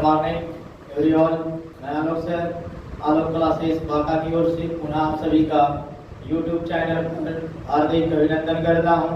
Morning everyone. मैं आलोक sir, आलोक classes Banka की ओर से पुनः आप सभी का यूट्यूब चैनल पर हार्दिक अभिनंदन करता हूं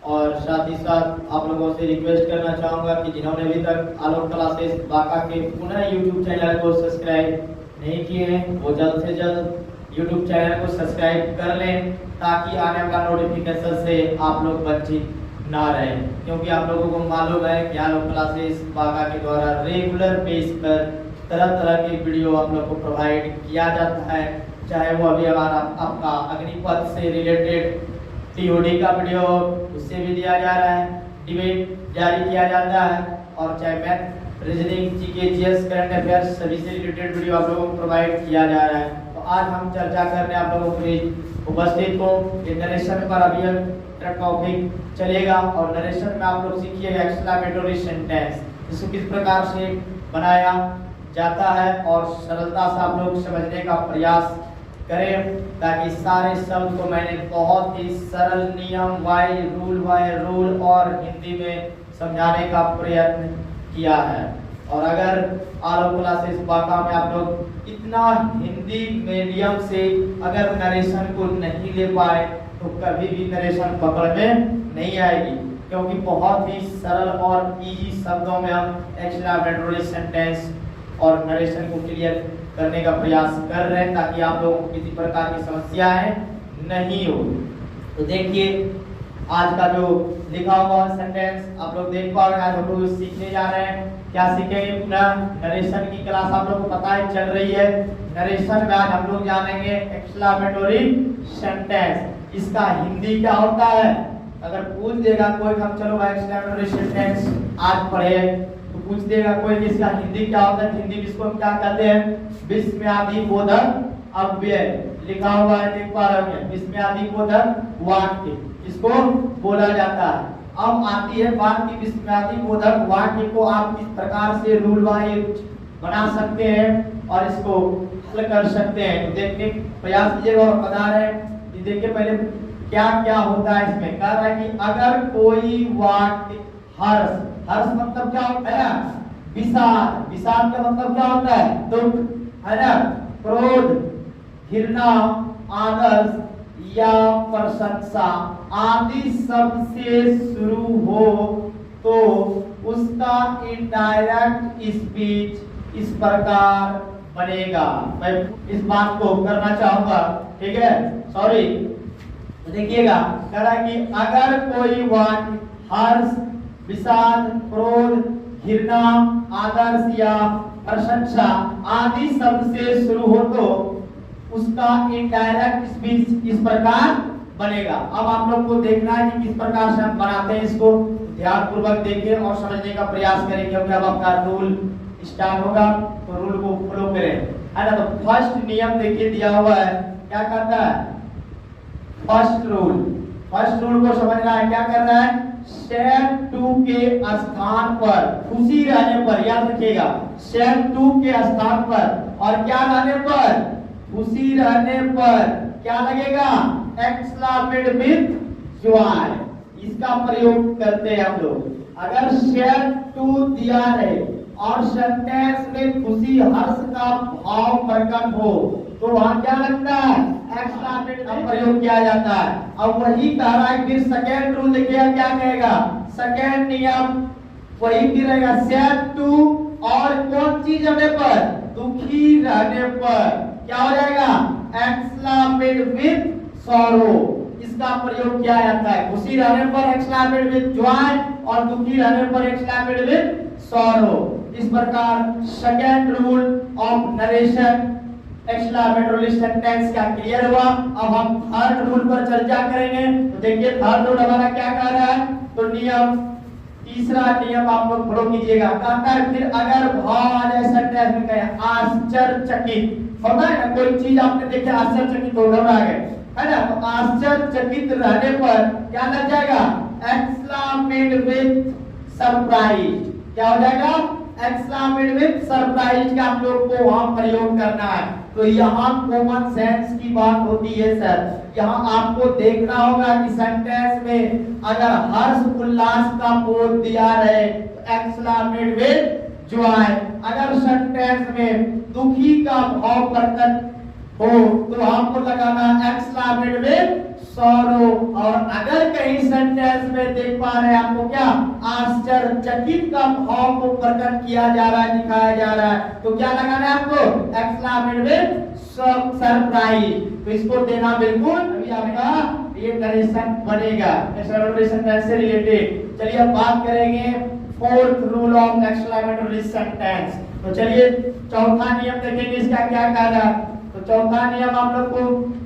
और साथ ही साथ आप लोगों से रिक्वेस्ट करना चाहूँगा कि जिन्होंने अभी तक आलोक क्लासेस बांका के पुनः यूट्यूब चैनल को सब्सक्राइब नहीं किए हैं वो जल्द से जल्द यूट्यूब चैनल को सब्सक्राइब कर लें ताकि आने वाला नोटिफिकेशन से आप लोग वंचित ना रहे, क्योंकि आप लोगों को मालूम है कि आलोक क्लासेस बांका के द्वारा रेगुलर बेस पर तरह तरह के वीडियो आप लोग को प्रोवाइड किया जाता है। चाहे वो अभी हमारा आपका अग्निपथ से रिलेटेड टीओडी का वीडियो उससे भी दिया जा रहा है, डिबेट जारी किया जाता है, और चाहे math reasoning GK GS current affairs सभी से रिलेटेड वीडियो आप लोगों को प्रोवाइड किया जा रहा है। तो आज हम चर्चा करने आप लोगों के उपस्थित को नरेशन पर अभी टॉपिक चलेगा और नरेशन में आप लोग सीखिएगा एक्सक्लेमेटरी सेंटेंस, जिसको किस प्रकार से बनाया जाता है और सरलता से आप लोग समझने का प्रयास करें ताकि सारे शब्द को मैंने बहुत ही सरल नियम बाय रूल और हिंदी में समझाने का प्रयत्न किया है। और अगर आलोक क्लासेस बांका में आप लोग इतना हिंदी मीडियम से अगर नरेशन को नहीं ले पाए तो कभी भी नरेशन पकड़ में नहीं आएगी, क्योंकि बहुत ही सरल और इजी शब्दों में हम एक्सक्लेमेटरी सेंटेंस और नरेशन को क्लियर करने का प्रयास कर रहे हैं ताकि आप लोगों को किसी प्रकार की समस्याएं नहीं हो। तो देखिए आज का जो लिखा हुआ सेंटेंस आप लोग देख पाओगे। आज हम लोग सीखने जा रहे हैं, क्या सीखेंगे? पूरा नरेशन की क्लास आप लोग को पता है चल रही है। नरेशन में आज हम लोग जानेंगे एक्सक्लेमेटरी सेंटेंस, इसका हिंदी क्या होता है। अगर पूछ देगा कोई हम चलो भाई एक्सक्लेमेटरी सेंटेंस आज पढ़े तो पूछ देगा कोई कि इसका हिंदी क्या होता है, हिंदी इसको हम क्या कहते हैं? विस्मयादिबोधक अव्यय लिखा हुआ है, देख पा रहे हैं, विस्मयादिबोधक वाक्य इसको बोला जाता है। अब आती है बात की विस्मयादिबोधक वाक्य को आप किस प्रकार से रूल वाइज बना सकते हैं और इसको हल कर सकते हैं। तो देखने प्रयास कीजिएगा और बता रहे हैं। देखिए पहले क्या क्या होता है इसमें। कह रहा है कि अगर कोई वाक्य हर्ष, हर्ष मतलब क्या होता है ना, विषाद, विषाद का मतलब क्या होता है? दुख, है ना, क्रोध, घृणा, आदर्श या प्रशंसा आदि शब्द से शुरू हो तो उसका इनडायरेक्ट स्पीच इस प्रकार बनेगा। मैं इस बात को करना चाहूंगा, ठीक है, सॉरी। देखिएगा कह रहा है कि अगर कोई वाक्य हर्ष, विषाद, क्रोध, घृणा, आदर्श या प्रशंसा आदि शब्द से शुरू हो तो उसका इनडायरेक्ट स्पीच इस प्रकार बनेगा। अब आप लोग को देखना है कि किस प्रकार से हम बनाते हैं, इसको ध्यान पूर्वक देखिए और समझने का प्रयास करें, क्योंकि अब आपका रूल स्टार्ट होगा तो रूल को फॉलो करें, है ना। तो फर्स्ट नियम देखिए दिया हुआ है, क्या कहता है? फर्स्ट रूल को समझना है। क्या करना है? शेम टू के स्थान पर खुशी रहने पर, याद रखिएगा, शेम टू के स्थान पर और क्या रहने पर? खुशी रहने पर क्या लगेगा? एक्सक्लेमेट विद जॉय, इसका प्रयोग करते हैं हम लोग। अगर शेम टू दिया रहे और सेंटेंस में खुशी हर्ष का भाव प्रकट हो तो वहां क्या लगता है? एक्सक्लेमेट का प्रयोग किया जाता है। अब वही कह रहा है फिर सेकेंड रूल देखिएगा क्या कहेगा। सेकेंड नियम वही भी रहेगा, सेड टू और कौन चीज रहने पर? दुखी रहने पर क्या हो जाएगा? एक्सक्लेमेट विद सॉरो, इसका प्रयोग किया जाता है। खुशी रहने पर एक्सक्लेमेट विद जॉय और दुखी रहने पर एक्सक्लेमेट विद सॉरो। इस प्रकार second rule of narration exclamatory sentence का क्लियर हुआ। अब हम थर्ड रूल पर चर्चा करेंगे। तो देखिए थर्ड रूल हमारा क्या कह रहा है। तो नियम, तीसरा नियम आप लोग फॉलो कीजिएगा। कहता है फिर अगर भाव आ जाए सेंटेंस में, कहे आश्चर्यचकित होता है ना, कोई चीज आपने देखे आश्चर्यचकित हो घबरा गए, है ना, तो आश्चर्यचकित रहने पर क्या लग जाएगा? एक्सक्लेमेट विद सरप्राइज, क्या हो जाएगा? एक्सक्लेमेट विद सरप्राइज का हम लोग को वहां प्रयोग करना है। तो यहाँ कॉमन सेंस की बात होती है सर। यहाँ आपको देखना होगा कि सेंटेंस में अगर हर्ष उल्लास का बोध दिया रहे तो एक्सक्लेमेट विद joy। अगर सेंटेंस में दुखी का भाव प्रकट हो तो आपको लगाना एक्सक्लेमेटरी विद sorrow। और अगर कहीं सेंटेंस में देख पा रहे हैं आपको क्या आश्चर्यचकित का भाव को प्रकट किया जा रहा है, दिखाया जा रहा है, तो क्या लगाना है आपको एक्सक्लेमेटरी विद सरप्राइज। तो इसको देना बिल्कुल अभी आपका ये नरेशन बनेगा नरेशन से रिलेटेड। चलिए अब बात करेंगे fourth rule of exclamatory sentence. तो चलिए चौथा नियम देखेंगे इसका क्या कह रहा है। तो चौथा नियम आप लोग को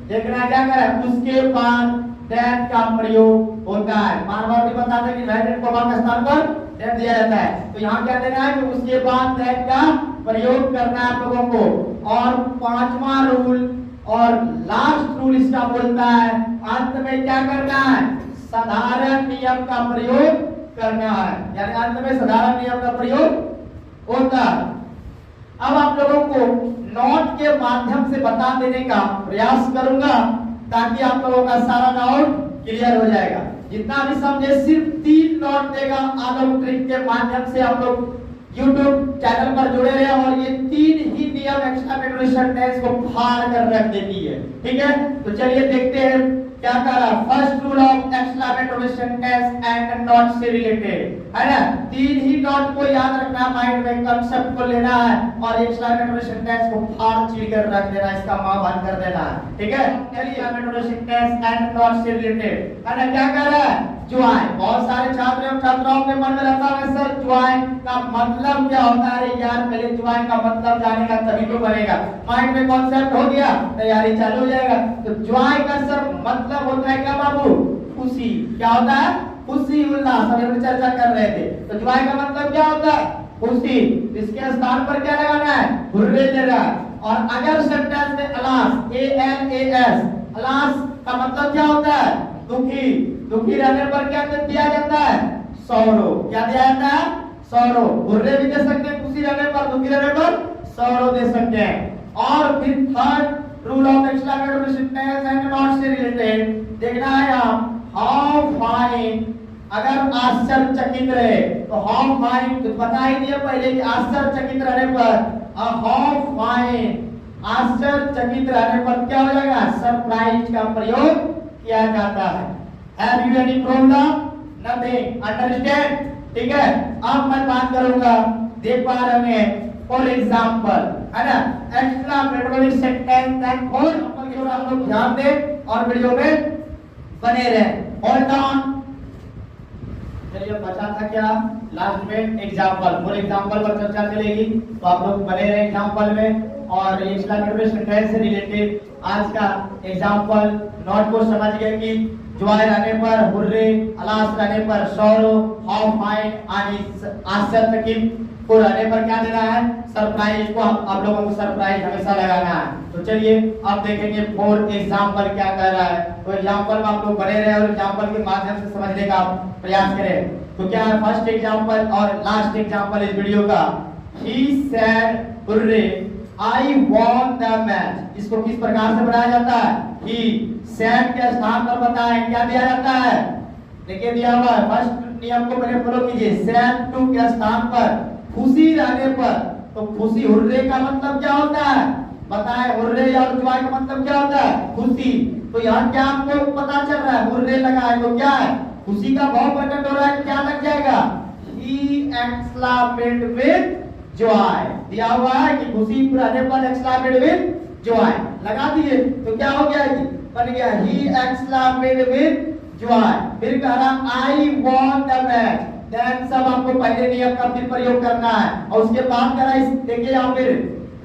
देखना क्या कह रहा है, उसके बाद दैट का प्रयोग होता है। बार-बार बता दें कि दैट को के स्थान पर दैट दिया जाता है। तो यहाँ क्या देना है कि उसके बाद दैट का प्रयोग करना है आप लोगों को। और पांचवा रूल और लास्ट रूल इसका बोलता है अंत में क्या करना है, साधारण नियम का प्रयोग करना है, यानी अंत में साधारण नियम का प्रयोग होता है। अब आप लोगों को नोट के माध्यम से बता देने का प्रयास करूंगा ताकि आप लोगों का सारा डाउट क्लियर हो जाएगा। जितना भी समझे सिर्फ 3 नोट देगा आलोक ट्रिक के माध्यम से आप लोग YouTube चैनल पर जुड़े रहे और ये 3 ही नियम एक्सक्लेमेटरी सेंटेंस को फाड़ कर रख देती है। ठीक है, तो चलिए देखते हैं क्या कह रहा है। First rule of exclamatory sentence and not से रिलेटेड है ना। 3 ही नॉट को याद रखना, माइंड में कांसेप्ट को लेना है और एक्सक्लेमेटरी सेंटेंस को फाड़ चीर कर रख देना, इसका मां कर देना है। ठीक है, चलिए एक्सक्लेमेटरी सेंटेंस एंड नॉट से रिलेटेड है ना। क्या कह रहा है, ज्वाई। बहुत सारे छात्र एवं छात्राओं के मन में रहता है सर ज्वाई का मतलब क्या होता है। अरे यार पहले ज्वाई का मतलब जानेगा तभी तो बनेगा, माइंड में कॉन्सेप्ट हो गया तैयारी चालू हो जाएगा। तो ज्वाई का सर मतलब होता है क्या बाबू, खुशी। क्या होता है, खुशी उल्लास। अभी हम चर्चा कर रहे थे। तो ज्वाई का मतलब क्या होता है, खुशी। इसके स्थान पर क्या लगाना है, हुर्रे देना। और अगर सेंटेंस में अलास ALAS अलास का मतलब क्या होता है, दुखी। दुखी रहने पर क्या दिया जाता है, सौरो। क्या दिया जाता है, सौरो। हुर्रे भी दे सकते हैं खुशी रहने पर, दुखी रहने पर सौरो दे सकते हैं। और फिर third rule of exclamatory sentence and not से रिलेटेड देखना है आप हाउ फाइन। अगर आश्चर्यचकित रहे तो हाउ फाइन, तो बता ही दिया पहले कि आश्चर्यचकित रहने पर हाउ फाइन, आश्चर्यचकित रहने पर क्या हो जाएगा, सरप्राइज का प्रयोग किया जाता है। Have you any problem? Nothing. Understand? ठीक है, अब मैं बात करूंगा, देख पा रहे हैं फॉर एग्जाम्पल है ना exclamatory sentence and for example के ऊपर आप लोग ध्यान दें और वीडियो में बने रहें। Hold on. चलिए बचा था क्या, लास्ट में एग्जाम्पल। फॉर एग्जाम्पल पर चर्चा चलेगी तो आप लोग बने रहे एग्जाम्पल में। और एक्सक्लेमेटरी सेंटेंस से रिलेटेड आज का एग्जाम्पल नोट को समझ गए कि ज्वाई रहने पर हुर्रे, अलास रहने पर सौरो, हाउ फाइन आश्चर्यचकित को रहने पर क्या देना है, सरप्राइज को। आप लोगों को सरप्राइज हमेशा लगाना है। तो चलिए अब देखेंगे फॉर एग्जाम्पल क्या कह रहा है। तो एग्जाम्पल में आप लोग बने रहे और एग्जाम्पल के माध्यम से समझने का प्रयास करें। तो क्या है फर्स्ट एग्जाम्पल और लास्ट एग्जाम्पल इस वीडियो का। He said hurray I won the match. इसको किस प्रकार से बनाया जाता है, ही सेड के स्थान पर बताएं क्या दिया जाता है, देखिए दिया हुआ है। फर्स्ट नियम को पहले फॉलो कीजिए। सेड टू के स्थान पर खुशी रहने पर, तो खुशी हुर्रे का मतलब क्या होता है बताएं। हुर्रे और ज्वाई का मतलब क्या होता है, खुशी। तो यहाँ क्या आपको पता चल रहा है, हुर्रे लगा है तो क्या है, खुशी का भाव प्रकट हो रहा है। क्या लग जाएगा, ही एक्सक्लेमेटेड विद जॉय। दिया हुआ है कि खुशी रहने पर एक्सक्लेमेटेड विद जॉय लगा दिए तो क्या हो गया, बन गया ही एक्सक्लेमेटेड विद जॉय। फिर कह रहा आई वॉन द मैच। देन सब आपको पहले नियम का फिर प्रयोग करना है और उसके बाद करा इस देखिए यहाँ फिर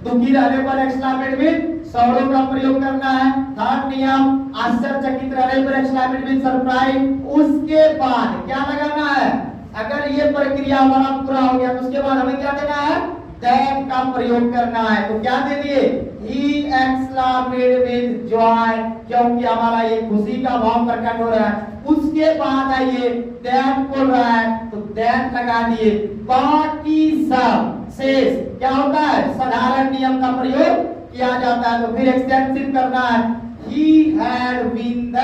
दुखी रहने पर एक्सक्लेमेटेड विद सौरो का प्रयोग करना है। थर्ड नियम आश्चर्यचकित रहने पर एक्सक्लेमेटेड विद सरप्राइज। उसके बाद क्या लगाना है, अगर ये प्रक्रिया हमारा पूरा हो गया तो उसके बाद हमें क्या देना है, दैट का प्रयोग करना है। तो क्या दे दिए, ही एक्सक्लेमेटेड विद जॉय, क्योंकि हमारा ये खुशी का भाव प्रकट हो रहा है। उसके बाद आइए दैट बोल रहा है तो दैट लगा दिए। बाकी सब शेष क्या होता है, साधारण नियम का प्रयोग किया जाता है। तो फिर एक्सटेंसिव करना है, he had win the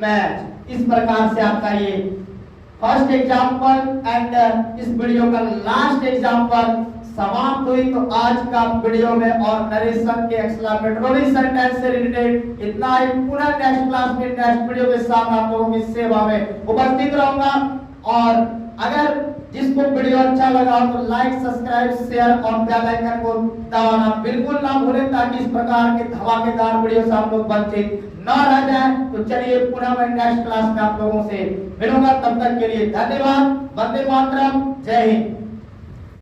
match. इस प्रकार से आपका ये फर्स्ट एग्जाम्पल एंड इस वीडियो का लास्ट एग्जाम्पल समाप्त हुई। तो आज का वीडियो में और नरेशन के एक्सक्लेमेटरी सेंटेंस से रिलेटेड इतना ही। पुनः नेक्स्ट क्लास में नेक्स्ट वीडियो के साथ आप लोगों की सेवा में उपस्थित रहूंगा। और अगर जिसको वीडियो अच्छा लगा तो लाइक, सब्सक्राइब, शेयर और बेल आइकन को दबाना बिल्कुल ना भूलें, ताकि इस प्रकार के धमाकेदार वीडियो से आप लोग वंचित न रह जाएं। तो चलिए पुनः मैं नेक्स्ट क्लास में आप लोगों से मिलूंगा। तब तक के लिए धन्यवाद। वंदे मातरम। जय हिंद।